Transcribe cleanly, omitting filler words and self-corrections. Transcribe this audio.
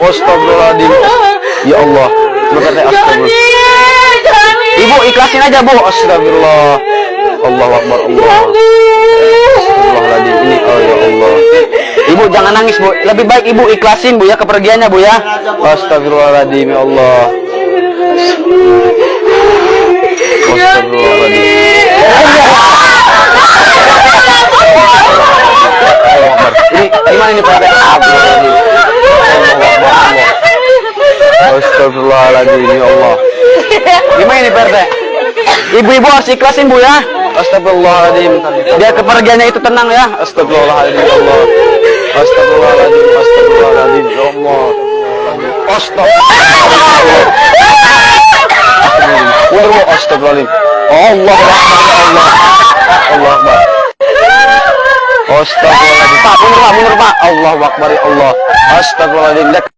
Astagfirullahaladzim. Ya Allah. Astagfirullah. Ibu ikhlasin aja Bu. Astagfirullah. Allahu Akbar. Allah. Astagfirullahaladzim. Ini oh ya Allah. Ibu jangan nangis Bu. Lebih baik Ibu ikhlasin Bu ya kepergiannya Bu ya. Astagfirullahaladzim ya Allah. Astagfirullahaladzim. Ini mana ini Pak? Astagfirullahaladzim ya Allah. Gimana ini Pak? Ibu-ibu harus ikhlasin Bu ya. Astagfirullahaladzim. Dia kepergiannya itu tenang ya. Astagfirullahaladzim ya Allah. Astagfirullahaladzim. Astagfirullahaladzim ya Allah. Astagfirullahaladzim. Astagfirullahaladzim. Allah Akbar. Allah Akbar. Astagfirullahaladzim. Pak, mundur Pak. Allahu Akbar ya Allah. Astagfirullahaladzim.